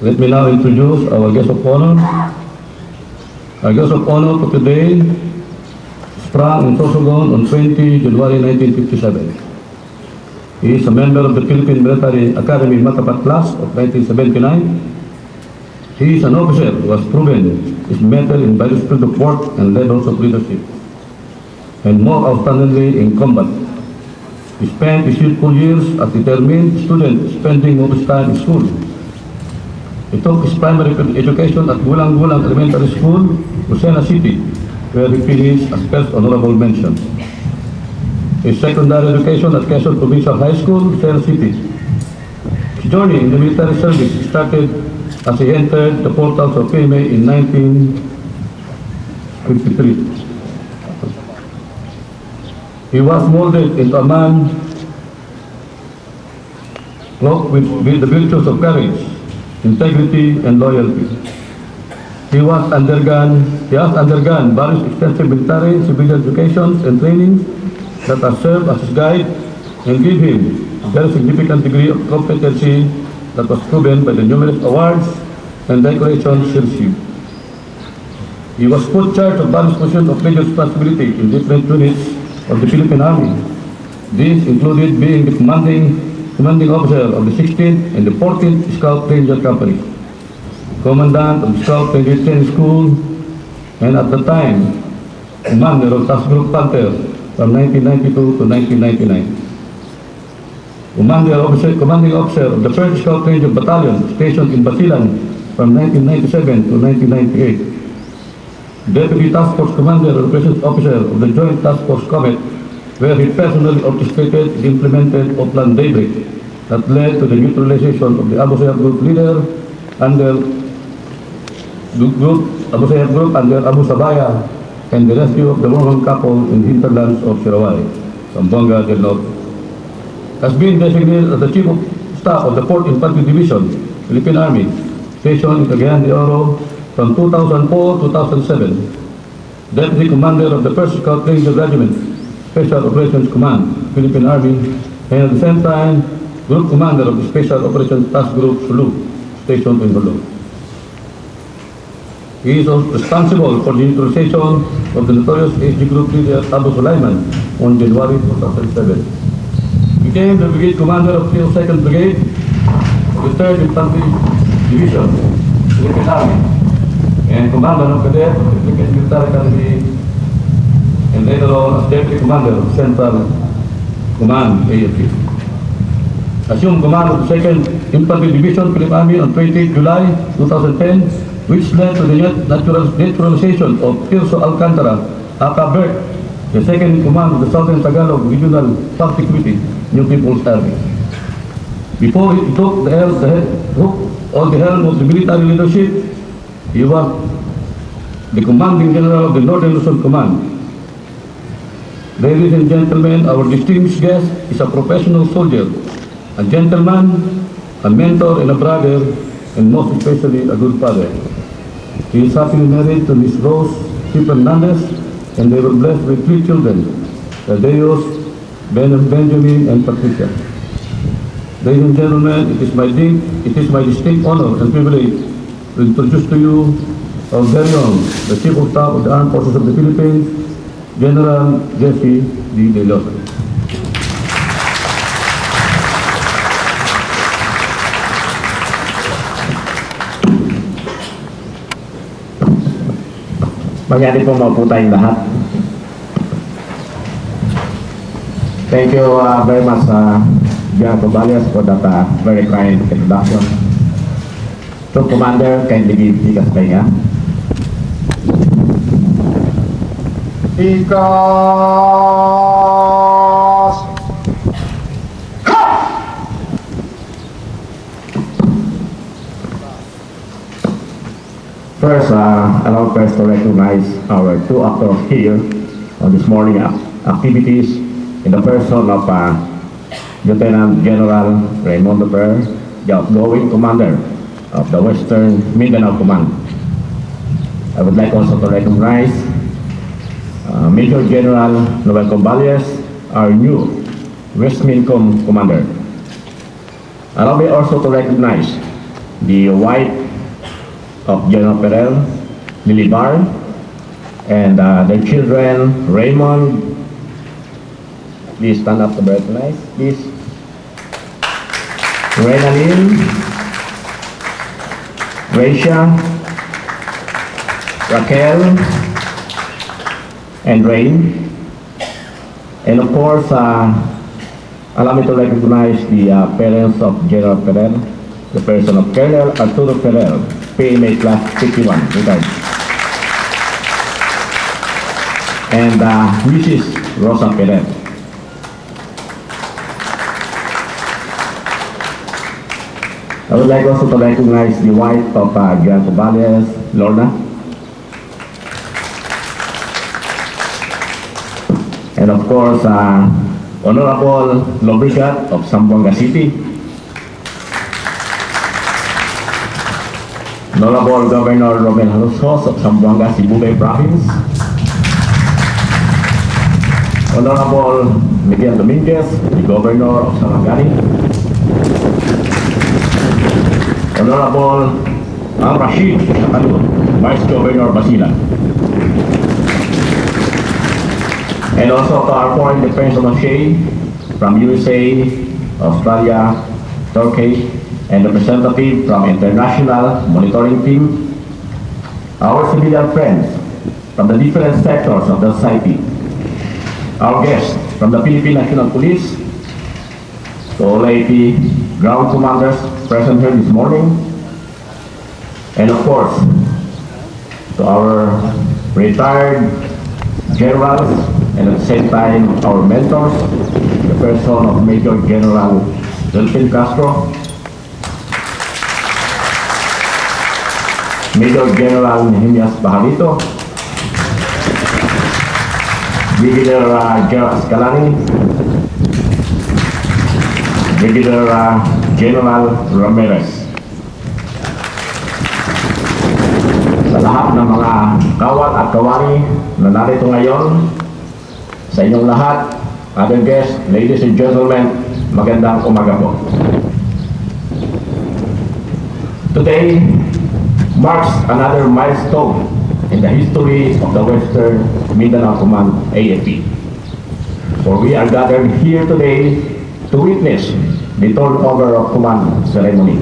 Let me now introduce our guest of honor. Our guest of honor for today sprang in Sorsogon on 20 January 1957. He is a member of the Philippine Military Academy Matapat class of 1979. He is an officer who has proven his mettle in various fields of work and levels of leadership, and more outstandingly in combat. He spent his youthful years as a determined student, spending most of his time in school. He took his primary education at Gulang-Gulang Elementary School, Lucena City, where he finished as first honorable mention. His secondary education at Quezon Provincial High School, Lucena City. His journey in the military service started as he entered the portals of PMA in 1953. He was molded into a man clothed with the virtues of courage, integrity, and loyalty. He has undergone various extensive military and civilian educations and trainings that have served as his guide and give him a very significant degree of competency that was proven by the numerous awards and decorations he received. He was put charge of various positions of major responsibility in different units of the Philippine Army. These included being the commanding officer of the 16th and the 14th Scout Ranger Company, commandant of the Scout Ranger Training School, and at the time, commander of Task Group Panther from 1992 to 1999. Commanding officer of the 1st Scout Ranger Battalion stationed in Basilan from 1997 to 1998. Deputy Task Force Commander and Operations Officer of the Joint Task Force Comet, where he personally orchestrated and implemented Oplan Daybreak that led to the neutralization of the Abu Sayyaf Group leader under Abu Sabaya and the rescue of the Mormon couple in the hinterlands of Sirawai, Zamboanga del Norte. Has been designated as the Chief of Staff of the 4th Infantry Division, Philippine Army, stationed in Cagayan de Oro from 2004-2007. Deputy Commander of the 1st Scout Ranger Regiment, Special Operations Command, Philippine Army, and at the same time, Group Commander of the Special Operations Task Group Sulu, stationed in Hulu. He is also responsible for the neutralization of the notorious SG Group leader Abu Sulaiman on January 2007. He became the Brigade Commander of the 2nd Brigade of the 3rd Infantry Division, Philippine Army, and Commander of Cadet of the Philippine Military Academy, and later on as Deputy Commander of Central Command, AFP. Assumed command of the 2nd Infantry Division, Philippine Army on 28 July 2010, which led to the naturalization of Tirso Alcantara, aka Bert, the 2nd in command of the Southern Tagalog Regional Public Security, New People's Army. Before he took the helm of the military leadership, he was the commanding general of the Northern Luzon Command. Ladies and gentlemen, our distinguished guest is a professional soldier, a gentleman, a mentor and a brother, and most especially a good father. He is happily married to Miss Rose C. Fernandez, and they were blessed with 3 children, Tadeus, Benjamin, and Patricia. Ladies and gentlemen, it is my distinct honor and privilege to introduce to you our very own, the Chief of Staff of the Armed Forces of the Philippines, General Jesse D. De Losa. Magyari po mga po tayong lahat. Thank you very much, General Cabalias, for that very kind introduction. So, Commander, kindly give Tikas Pahinga. Tikas! First, allow us to recognize our 2 actors here on this morning activities in the person of Lieutenant General Raimundo Per, the outgoing commander of the Western Mindanao Command. I would like also to recognize Major General Noel Combalias, our new West Mincom commander. Allow me also to recognize the wife of General Perel, Lilibar, and their children, Raymond. Please stand up to be recognized, please. Reynalyn, Raisha, Raquel, and Rain. And of course, allow me to recognize the parents of General Ferrer, the person of Colonel Arturo Ferrer, PMA Class 51, retired. And Mrs. Rosa Ferrer. I would like also to recognize the wife of Gian Cobales, Lorna. And of course, Honorable Lubricant of Zamboanga City, Honorable Governor Romel Halusos of Zamboanga Sibugay Province, Honorable Miguel Dominguez, the Governor of Sarangani, Honorable Al Rashid Shakalun, Vice Governor Basilan, and also to our foreign defense attaché from USA, Australia, Turkey, and representative from International Monitoring Team, our civilian friends from the different sectors of the society, our guests from the Philippine National Police, to all AP ground commanders present here this morning, and of course, to our retired generals, and at the same time, our mentors, the person of Major General Delfin Castro, Major General Nehemias Bajarito, Brigadier Gerald Escalani, Brigadier General Ramirez. Sa lahat ng mga kawal at kawani na narito ngayon, sa inyong lahat, other guests, ladies and gentlemen, magandang umaga po. Today marks another milestone in the history of the Western Mindanao Command AFP. For we are gathered here today to witness the turnover of command ceremony.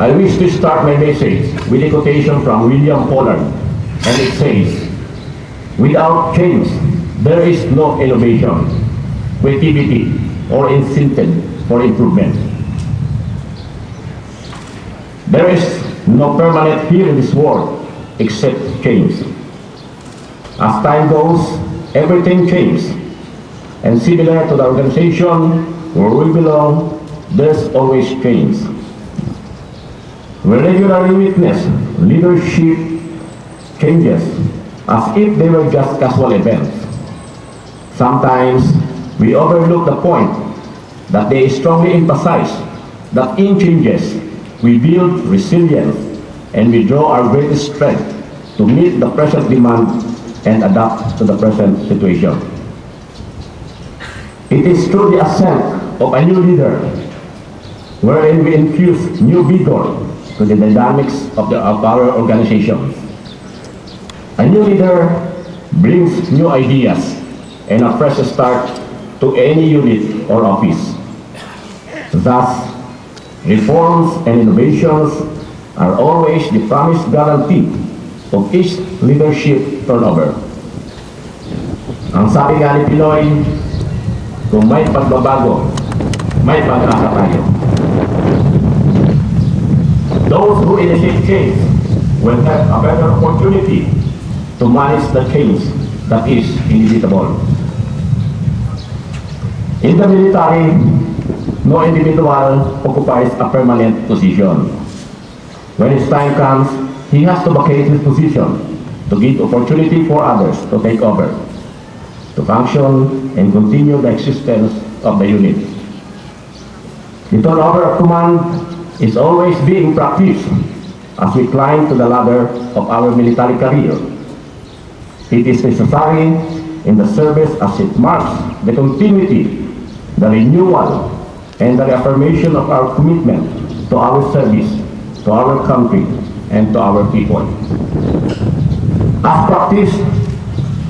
I wish to start my message with a quotation from William Pollard, and it says, "Without change, there is no innovation, creativity, or incentive for improvement. There is no permanent here in this world except change. As time goes, everything changes, and similar to the organization where we belong, there's always change. We regularly witness leadership changes as if they were just casual events. Sometimes we overlook the point that they strongly emphasize that in changes we build resilience and we draw our greatest strength to meet the present demand and adapt to the present situation. It is through the ascent of a new leader wherein we infuse new vigor to the dynamics of our organization. A new leader brings new ideas and a fresh start to any unit or office. Thus, reforms and innovations are always the promised guarantee of each leadership turnover. Ang sabi nga ni Pinoy, kung may pagbabago, may pag-asa tayo. Those who initiate change will have a better opportunity to manage the change that is inevitable. In the military, no individual occupies a permanent position. When his time comes, he has to vacate his position to give opportunity for others to take over, to function and continue the existence of the unit. The turnover of command is always being practiced as we climb to the ladder of our military career. It is necessary in the service as it marks the continuity, the renewal, and the reaffirmation of our commitment to our service, to our country, and to our people. As practice,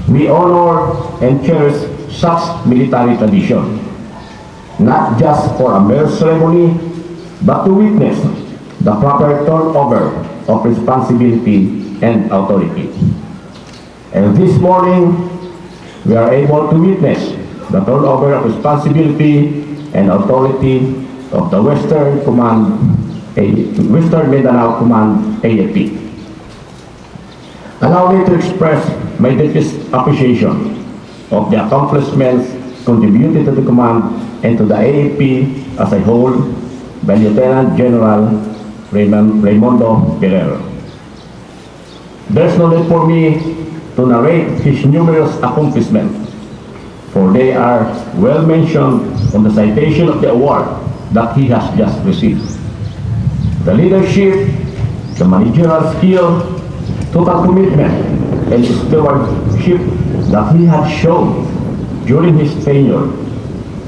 we honor and cherish such military tradition, not just for a mere ceremony, but to witness the proper turnover of responsibility and authority. And this morning, we are able to witness the turnover of responsibility and authority of the Western Mindanao Command AFP. Allow me to express my deepest appreciation of the accomplishments contributed to the command and to the AFP as a whole by Lieutenant General Raimundo Guerrero. There's no need for me to narrate his numerous accomplishments, for they are well mentioned on the citation of the award that he has just received. The leadership, the managerial skill, total commitment, and stewardship that he has shown during his tenure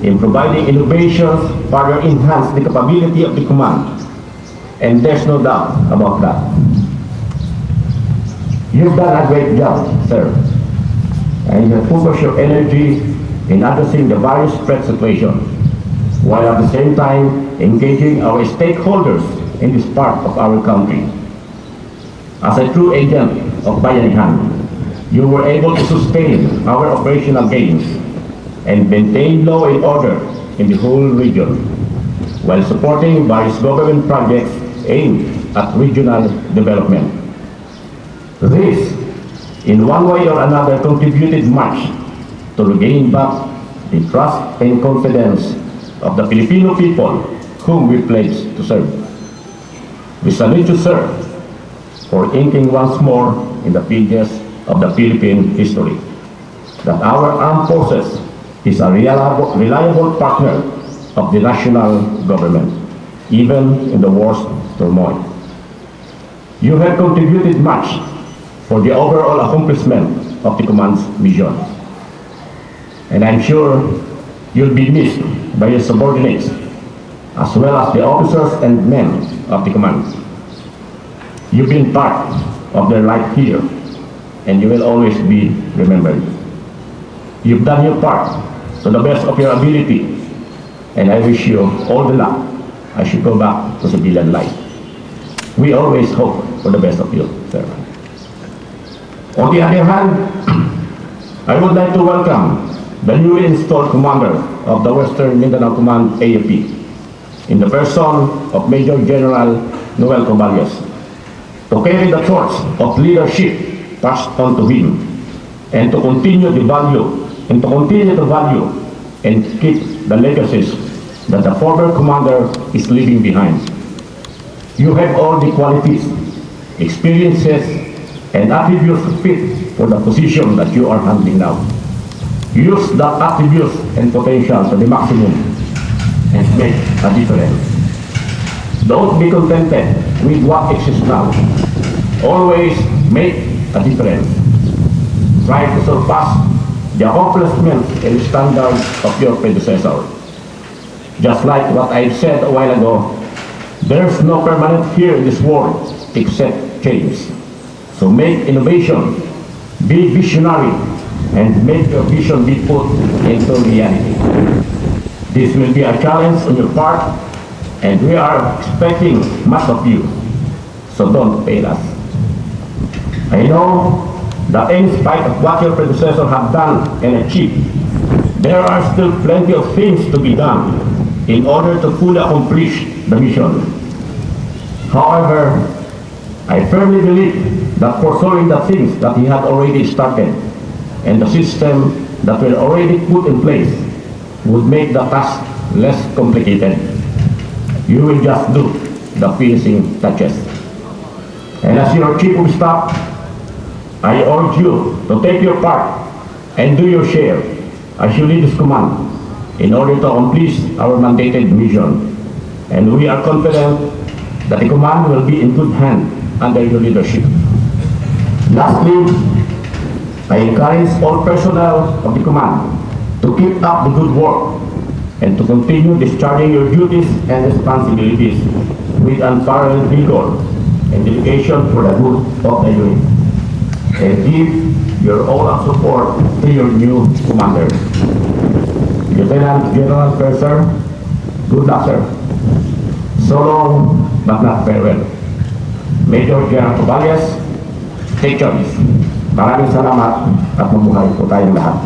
in providing innovations further enhance the capability of the command. And there's no doubt about that. You've done a great job, sir, and you have focused your energy in addressing the various threat situations, while at the same time engaging our stakeholders in this part of our country. As a true agent of Bayanihan, you were able to sustain our operational gains and maintain law and order in the whole region, while supporting various government projects aimed at regional development. This, in one way or another, contributed much to regain back the trust and confidence of the Filipino people whom we pledged to serve. We salute you, sir, for inking once more in the pages of the Philippine history that our armed forces is a reliable partner of the national government, even in the worst turmoil. You have contributed much for the overall accomplishment of the command's mission, and I'm sure you'll be missed by your subordinates, as well as the officers and men of the command. You've been part of their life here, and you will always be remembered. You've done your part to the best of your ability, and I wish you all the luck as you go back to civilian life. We always hope for the best of you, sir. On the other hand, I would like to welcome the newly installed commander of the Western Mindanao Command AFP, in the person of Major General Noel Caballos, to carry the torch of leadership passed on to him, and to continue to value and keep the legacies that the former commander is leaving behind. You have all the qualities, experiences, and attributes fit for the position that you are handling now. Use that attributes and potential to the maximum and make a difference. Don't be contented with what exists now. Always make a difference. Try to surpass the accomplishments and standards of your predecessor. Just like what I said a while ago, there's no permanent here in this world except change. So make innovation, be visionary, and make your vision be put into reality. This will be a challenge on your part, and we are expecting much of you. So don't fail us. I know that in spite of what your predecessors have done and achieved, there are still plenty of things to be done in order to fully accomplish the mission. However, I firmly believe that pursuing the things that he had already started and the system that were already put in place would make the task less complicated. You will just do the finishing touches. And as your chief of staff, I urge you to take your part and do your share as you lead this command in order to accomplish our mandated mission. And we are confident that the command will be in good hands under your leadership. Lastly, I encourage all personnel of the command to keep up the good work and to continue discharging your duties and responsibilities with unparalleled vigor and dedication for the good of the unit. And give your all of support to your new commander. Lieutenant General Sir, good luck, sir. So long, but not farewell. Major General Caballas, take charge. Maraming salamat at mabuhay po tayong lahat.